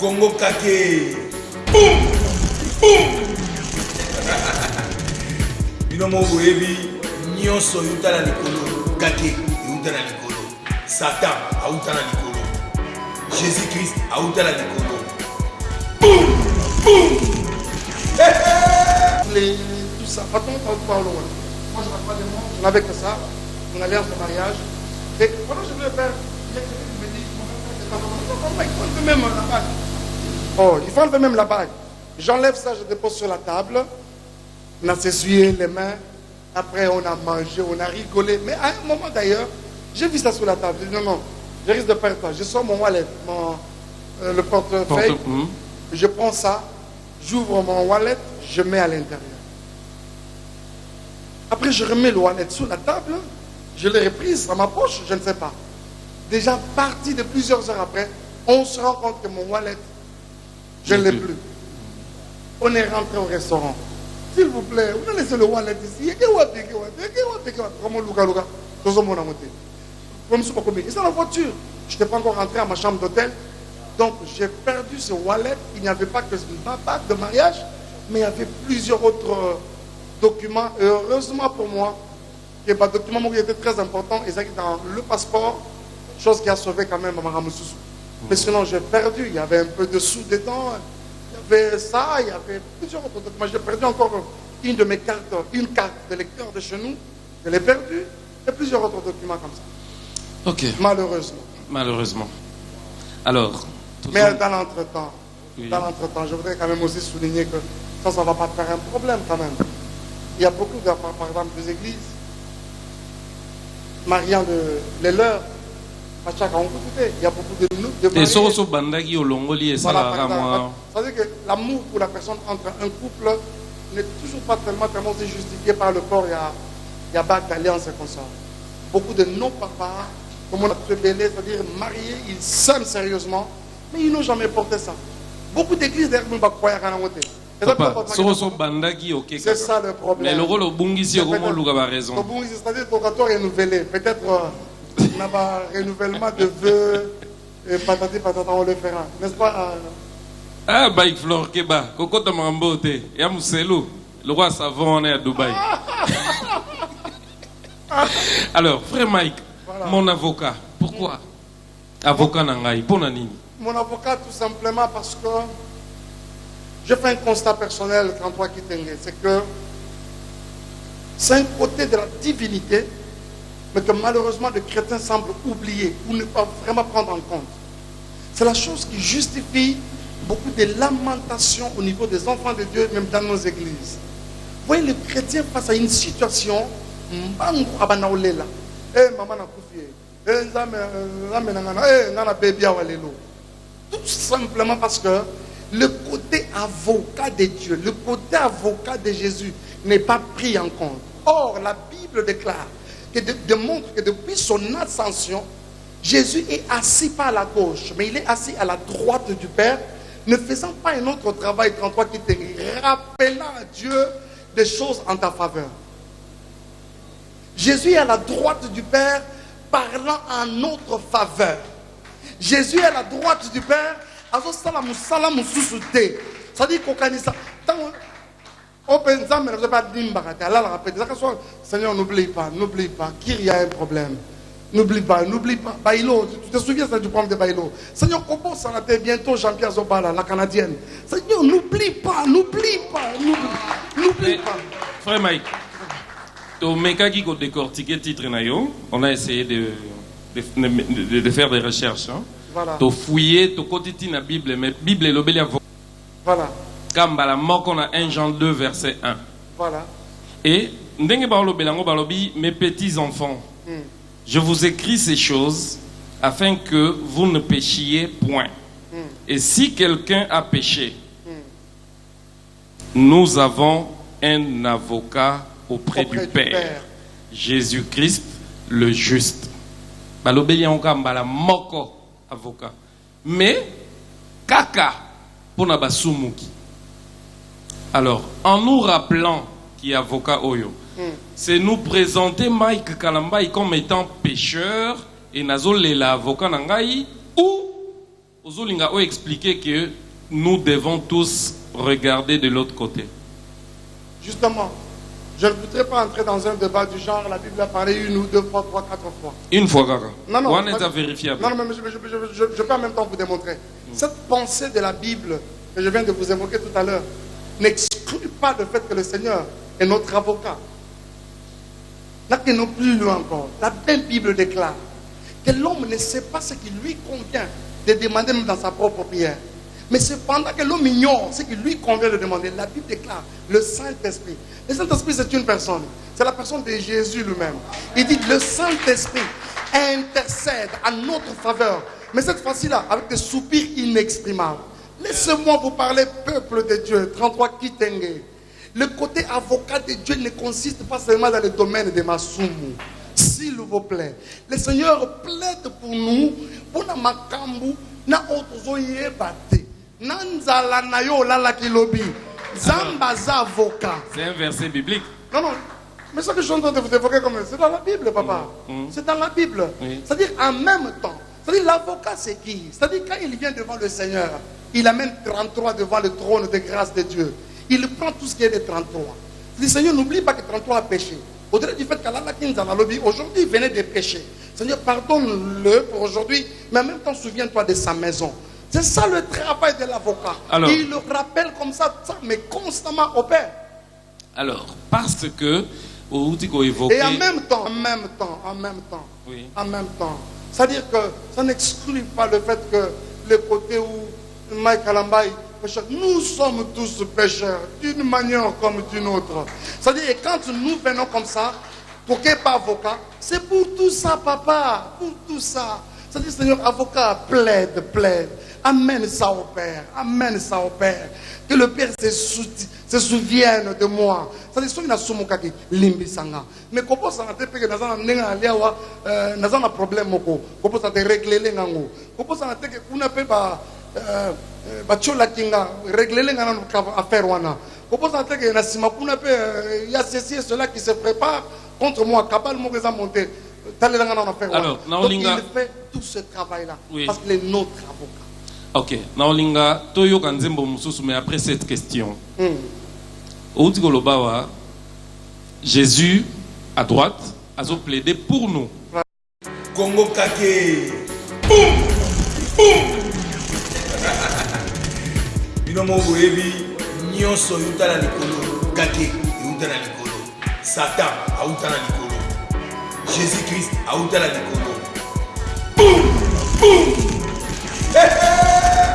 Congo Kake. Boum! Boum! Binomo Boyebi, Nyonso Yuta la Nikolo, Kake, Yuta la Nikolo, Satan, Aouta la Nikolo, Jésus-Christ, Aouta la Nikolo. Boum! Boum! Tout ça, pas tant pas au loin. Moi, je ne pas de moi, je n'avais que ça, mon alliance de mariage. Et voilà, je voulais faire. Il me dit, il faut même la bague. Oh, il faut enlever même la bague. J'enlève ça, je dépose sur la table. On a s'essuyé les mains. Après, on a mangé, on a rigolé. Mais à un moment d'ailleurs, j'ai vu ça sur la table. J'ai dit non, je risque de perdre quoi. Je sors mon wallet, le portefeuille. Je prends ça, j'ouvre mon wallet, je mets à l'intérieur. Après, je remets le wallet sur la table. Je l'ai reprise dans ma poche, je ne sais pas. Déjà parti de plusieurs heures après, on se rend compte que mon wallet, je ne l'ai plus. On est rentré au restaurant. S'il vous plaît, vous laissez le wallet ici. C'est dans la voiture. Je n'étais pas encore rentré à ma chambre d'hôtel. Donc j'ai perdu ce wallet. Il n'y avait pas que ma bague de mariage, mais il y avait plusieurs autres documents. Et heureusement pour moi, que les documents qui étaient très importants, ils étaient dans le passeport, chose qui a sauvé quand même Mama Ramoussou. Mais sinon j'ai perdu. Il y avait un peu de sous dedans. Il y avait ça, il y avait plusieurs autres documents. J'ai perdu encore une de mes cartes, une carte de lecteur de chez nous. Je l'ai perdue. Et plusieurs autres documents comme ça. Ok. Malheureusement. Malheureusement. Alors. Mais dans l'entretemps, je voudrais quand même aussi souligner que ça ne va pas faire un problème quand même. Il y a beaucoup, par exemple, des églises, mariant les leurs, il y a beaucoup de mariés. C'est-à-dire que l'amour pour la personne entre un couple n'est toujours pas tellement justifié par le corps. Il y a bague d'alliance et comme ça. Beaucoup de non-papas, comme on a fait bêler, c'est-à-dire mariés, ils s'aiment sérieusement, mais ils n'ont jamais porté ça. Beaucoup d'églises derrière nous croient à c'est ça le problème. Mais le rôle au Bungisi, au raison. Au Bungisi, c'est-à-dire qu'on va renouveler. Peut-être on a un renouvellement de vœux et patati patata, on le fera. N'est-ce pas? Ah, Baïk Flor Keba, Coco Tamambote, Yamousselou, le roi savant, on est à Dubaï. Alors, frère Mike, voilà. Mon avocat, pourquoi? Avocat Nangaï, pour Nanini. Mon avocat, tout simplement parce que je fais un constat personnel quand toi qui t'engages, c'est que c'est un côté de la divinité, mais que malheureusement les chrétiens semblent oublier ou ne pas vraiment prendre en compte. C'est la chose qui justifie beaucoup de lamentations au niveau des enfants de Dieu, même dans nos églises. Vous voyez, les chrétiens face à une situation, tout simplement parce que le côté avocat de Dieu, le côté avocat de Jésus n'est pas pris en compte. Or, la Bible déclare, démontre que depuis son ascension, Jésus est assis pas à la gauche, mais il est assis à la droite du Père, ne faisant pas un autre travail qu'en toi qui te rappelant à Dieu des choses en ta faveur. Jésus est à la droite du Père, parlant en notre faveur. Jésus est à la droite du Père. C'est-à-dire qu'on connaît ça. Seigneur, n'oublie pas, qu'il y a un problème. N'oublie pas. Bailo, tu te souviens du problème de Bailo? Seigneur, comment ça va bientôt Jean-Pierre Zobala, la Canadienne? Seigneur, n'oublie pas. Frère Mike, on a essayé de faire des recherches. Hein? Voilà. Tu fouiller, tu quotidien la Bible, mais Bible est l'obéli. Voilà. Comme la mort qu'on a 1 Jean 2 verset 1. Voilà. Et mes petits enfants, je vous écris ces choses afin que vous ne péchiez point. Et si quelqu'un a péché, nous avons un avocat auprès du Père, Jésus-Christ le juste. Avocat. Mais kaka pour nabasumuki. Alors, en nous rappelant qui est avocat Oyo, c'est nous présenter Mike Kalambai comme étant pécheur et nazo lela avocat nangai ou Ozolinga a expliqué que nous devons tous regarder de l'autre côté. Justement, je ne voudrais pas entrer dans un débat du genre, la Bible a parlé 1 ou 2 fois, 3, 4 fois. Une fois, Kaka. Non, non. On est à vérifier. Non, mais je peux en même temps vous démontrer. Cette pensée de la Bible que je viens de vous évoquer tout à l'heure n'exclut pas le fait que le Seigneur est notre avocat. Là, que non plus loin encore. La même Bible déclare que l'homme ne sait pas ce qui lui convient de demander même dans sa propre prière. Mais cependant que l'homme ignore ce qui lui convient de demander, la Bible déclare le Saint-Esprit. Le Saint-Esprit, c'est une personne. C'est la personne de Jésus lui-même. Il dit le Saint-Esprit intercède à notre faveur. Mais cette fois-ci-là, avec des soupirs inexprimables. Laissez-moi vous parler, peuple de Dieu. 33 Kitenge. Le côté avocat de Dieu ne consiste pas seulement dans le domaine de Masumu. S'il vous plaît. Le Seigneur plaide pour nous. Pour la makambu, na otozoye bate. Nanzala na yo lala kilobi. Zambaza avocat. C'est un verset biblique. Non, non. Mais ce que je suis en train de vous évoquer comme c'est dans la Bible, papa. C'est dans la Bible. Oui. C'est-à-dire en même temps. C'est-à-dire l'avocat c'est qui? C'est-à-dire quand il vient devant le Seigneur, il amène 33 devant le trône de grâce de Dieu. Il prend tout ce qui est des 33. Il dit Seigneur, n'oublie pas que 33 a péché. Au-delà du fait qu'Allah Kinza lobby, aujourd'hui il venait de pécher. Seigneur, pardonne-le pour aujourd'hui, mais en même temps souviens-toi de sa maison. C'est ça le travail de l'avocat. Il le rappelle comme ça, mais constamment au Père. Alors, parce que et en même temps, oui. En même temps, c'est-à-dire que ça n'exclut pas le fait que le côté où Mike Alambaï, nous sommes tous pécheurs, d'une manière comme d'une autre. C'est-à-dire que quand nous venons comme ça, pour qu'il n'y ait pas avocat, c'est pour tout ça, papa, pour tout ça. C'est-à-dire, Seigneur, avocat, plaide. Amène ça au Père. Que le Père se souvienne de moi. C'est-à-dire, si on a soumokaki, limbisanga. Mais comment ça n'a pas un problème, comment ça te régler les gangs, comment ça n'a pas on appelle régler les gangs à faire wana. Comment ça que Nassima, on appelle, il y a ceci et cela qui se prépare contre moi. Kabal Moureza monté. Alors, donc il fait tout ce travail-là, oui. Parce qu'il est notre avocat. Ok, Naolinga, Toyo Kanzembo Moussousou, mais après cette question, Jésus à droite a plaidé pour nous. Congo Kake, boum, boum. Binomo Boyebi, Nyonso Yutala Nikolo, Kake Yutala Nikolo, Satan Autala Nikolo. Jésus-Christ a outé la Nikolo. Boum! Boum!